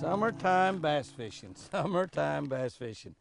Summertime bass fishing. Summertime bass fishing.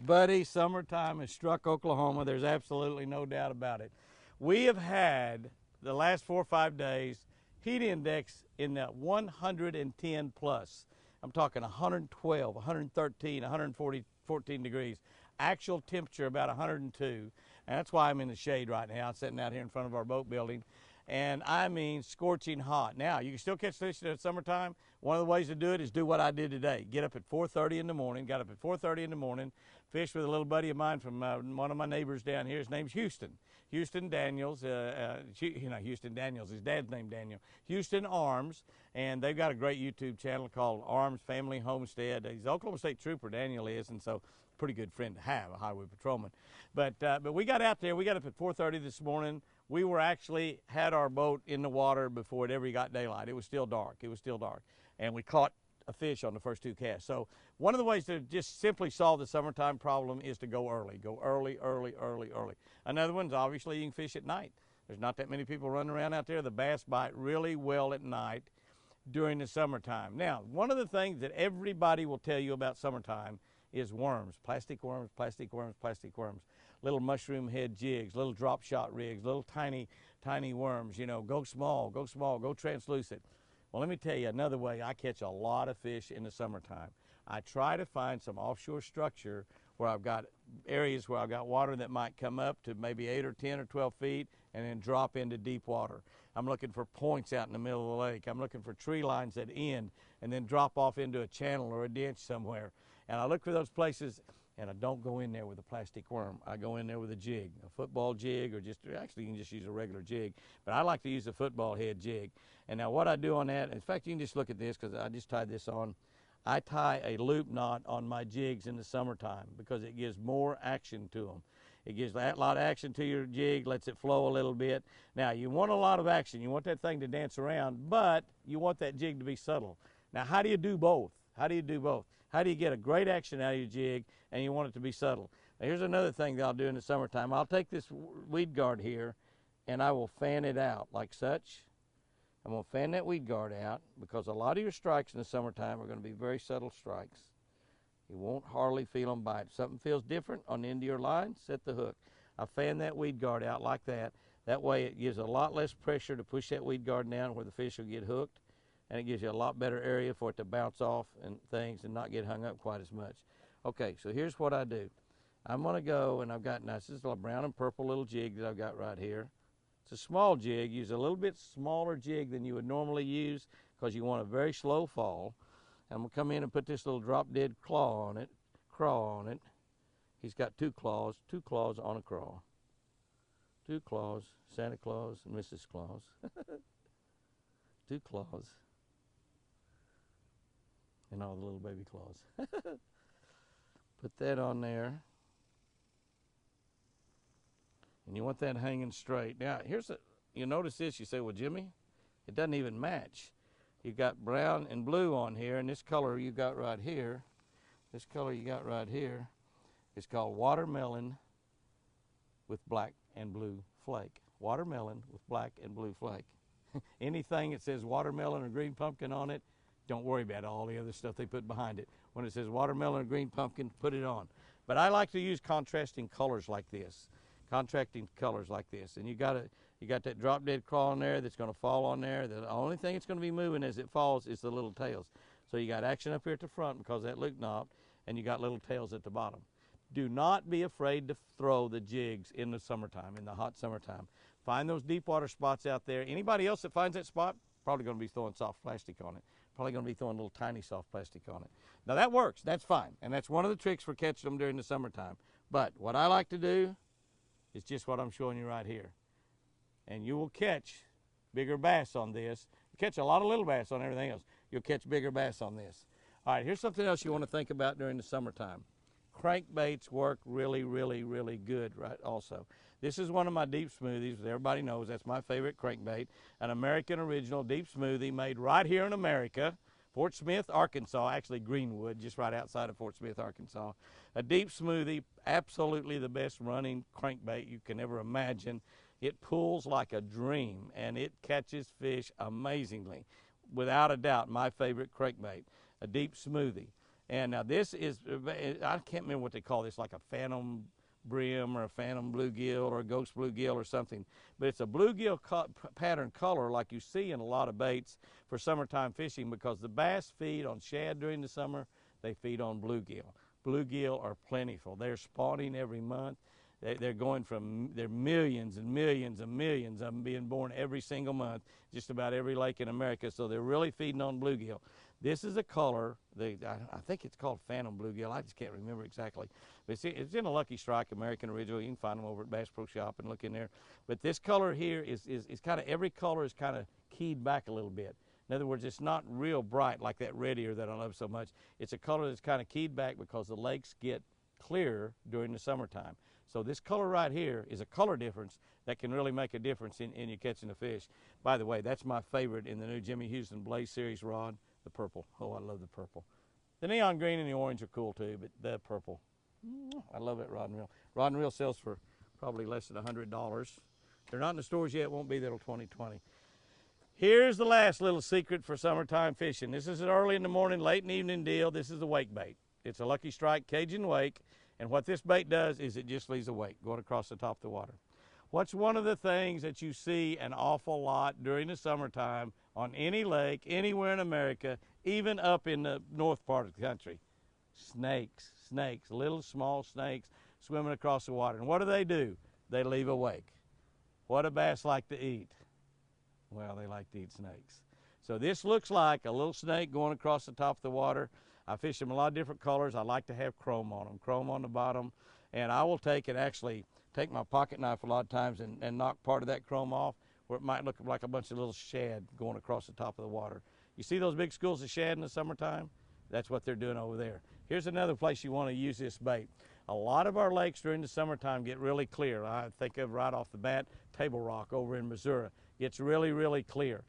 Buddy, summertime has struck Oklahoma. There's absolutely no doubt about it. We have had the last 4 or 5 days heat index in the 110 plus. I'm talking 112, 113, 114 degrees. Actual temperature about 102. And that's why I'm in the shade right now. I'm sitting out here in front of our boat building. And I mean scorching hot. Now, you can still catch fish in the summertime. One of the ways to do it is do what I did today. Get up at 4:30 in the morning, got up at 4:30 in the morning, fished with a little buddy of mine from one of my neighbors down here. His name's Houston. Houston Daniels, Houston Daniels, his dad's named Daniel. Houston Arms, and they've got a great YouTube channel called Arms Family Homestead. He's an Oklahoma State Trooper, Daniel is, and so pretty good friend to have, a highway patrolman. But we got out there, we got up at 4:30 this morning. We were actually had our boat in the water before it ever got daylight. It was still dark. It was still dark. And we caught a fish on the first 2 casts. So one of the ways to just simply solve the summertime problem is to go early. Go early, early, early, early. Another one's obviously you can fish at night. There's not that many people running around out there. The bass bite really well at night during the summertime. Now, one of the things that everybody will tell you about summertime is worms, plastic worms, plastic worms, plastic worms. Little mushroom head jigs, little drop shot rigs, little tiny worms, you know, go small, go translucent. Well, let me tell you another way I catch a lot of fish in the summertime. I try to find some offshore structure where I've got areas where I've got water that might come up to maybe 8 or 10 or 12 feet and then drop into deep water. I'm looking for points out in the middle of the lake. I'm looking for tree lines that end and then drop off into a channel or a ditch somewhere. And I look for those places, and I don't go in there with a plastic worm. I go in there with a jig, a football jig, or actually you can just use a regular jig, but I like to use a football head jig. And now what I do on that, in fact, you can just look at this because I just tied this on. I tie a loop knot on my jigs in the summertime because it gives more action to them. It gives a lot of action to your jig, lets it flow a little bit. Now, you want a lot of action. You want that thing to dance around, but you want that jig to be subtle. Now, how do you do both? How do you do both? How do you get a great action out of your jig and you want it to be subtle? Now, here's another thing that I'll do in the summertime. I'll take this weed guard here and I will fan it out like such. I'm going to fan that weed guard out because a lot of your strikes in the summertime are going to be very subtle strikes. You won't hardly feel them bite. If something feels different on the end of your line, set the hook. I fan that weed guard out like that. That way it gives a lot less pressure to push that weed guard down where the fish will get hooked. And it gives you a lot better area for it to bounce off and things and not get hung up quite as much. Okay, so here's what I do. I'm going to go, and I've got, now this is a brown and purple little jig that I've got right here. It's a small jig. Use a little bit smaller jig than you would normally use because you want a very slow fall. I'm going to come in and put this little drop dead craw on it. He's got 2 claws on a craw. 2 claws, Santa Claus and Mrs. Claus. 2 claws. And all the little baby claws. Put that on there. And you want that hanging straight. Now, you notice this, you say, well, Jimmy, it doesn't even match. You've got brown and blue on here, and this color you got right here, is called watermelon with black and blue flake. Watermelon with black and blue flake. Anything that says watermelon or green pumpkin on it, don't worry about all the other stuff they put behind it. When it says watermelon or green pumpkin, put it on. But I like to use contrasting colors like this. And you got that drop dead craw on there that's going to fall on there. The only thing that's going to be moving as it falls is the little tails. So you got action up here at the front because of that loop knob, and you got little tails at the bottom. Do not be afraid to throw the jigs in the summertime, in the hot summertime. Find those deep water spots out there. Anybody else that finds that spot, probably going to be throwing soft plastic on it. Probably going to be throwing little tiny soft plastic on it. Now that works, that's fine. And that's one of the tricks for catching them during the summertime. But what I like to do is just what I'm showing you right here. And you will catch bigger bass on this. You catch a lot of little bass on everything else. You'll catch bigger bass on this. All right, here's something else you want to think about during the summertime. Crankbaits work really, really, really good, right, also. This is one of my deep smoothies. Everybody knows that's my favorite crankbait. An American original deep smoothie made right here in America, Fort Smith, Arkansas, actually Greenwood, just right outside of Fort Smith, Arkansas. A deep smoothie, absolutely the best running crankbait you can ever imagine. It pulls like a dream, and it catches fish amazingly. Without a doubt, my favorite crankbait. a deep smoothie. And now this is, I can't remember what they call this, like a phantom brim or a phantom bluegill or a ghost bluegill or something. But it's a bluegill pattern color like you see in a lot of baits for summertime fishing, because the bass feed on shad during the summer, they feed on bluegill. Bluegill are plentiful. They're spawning every month. They're going from, there are millions and millions and millions of them being born every single month, just about every lake in America, so they're really feeding on bluegill. This is a color, I think it's called phantom bluegill, I just can't remember exactly. But it's in a Lucky Strike American Original. You can find them over at Bass Pro Shop and look in there. But this color here is kind of, every color is kind of keyed back a little bit. In other words, it's not real bright like that red ear that I love so much. It's a color that's kind of keyed back because the lakes get clear during the summertime. So this color right here is a color difference that can really make a difference in you catching a fish. By the way, that's my favorite in the new Jimmy Houston Blaze Series rod, the purple. Oh, I love the purple. The neon green and the orange are cool too, but the purple, I love that rod and reel. Rod and reel sells for probably less than $100. They're not in the stores yet, won't be there till 2020. Here's the last little secret for summertime fishing. This is an early in the morning, late in the evening deal. This is a wake bait. It's a Lucky Strike Cajun wake, and what this bait does is it just leaves a wake going across the top of the water. What's one of the things that you see an awful lot during the summertime on any lake, anywhere in America, even up in the north part of the country? Snakes, little small snakes swimming across the water. And what do? They leave a wake. What do bass like to eat? Well, they like to eat snakes. So this looks like a little snake going across the top of the water. I fish them a lot of different colors. I like to have chrome on them, chrome on the bottom. And I will take my pocket knife a lot of times and knock part of that chrome off, where it might look like a bunch of little shad going across the top of the water. You see those big schools of shad in the summertime? That's what they're doing over there. Here's another place you want to use this bait. A lot of our lakes during the summertime get really clear. I think of right off the bat, Table Rock over in Missouri. Gets really, really clear.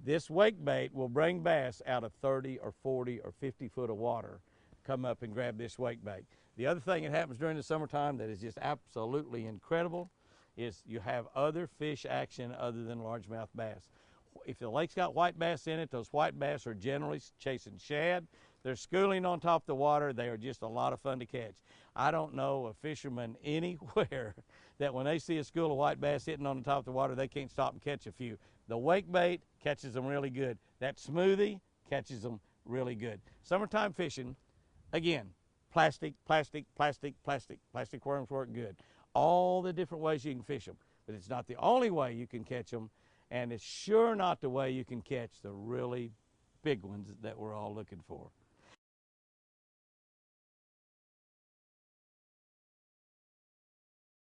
This wake bait will bring bass out of 30 or 40 or 50 foot of water. Come up and grab this wake bait. The other thing that happens during the summertime that is just absolutely incredible is you have other fish action other than largemouth bass. If the lake's got white bass in it, those white bass are generally chasing shad. They're schooling on top of the water. They are just a lot of fun to catch. I don't know a fisherman anywhere that when they see a school of white bass hitting on the top of the water, they can't stop and catch a few. The wake bait catches them really good. That smoothie catches them really good. Summertime fishing, again, plastic worms work good. All the different ways you can fish them, but it's not the only way you can catch them, and it's sure not the way you can catch the really big ones that we're all looking for.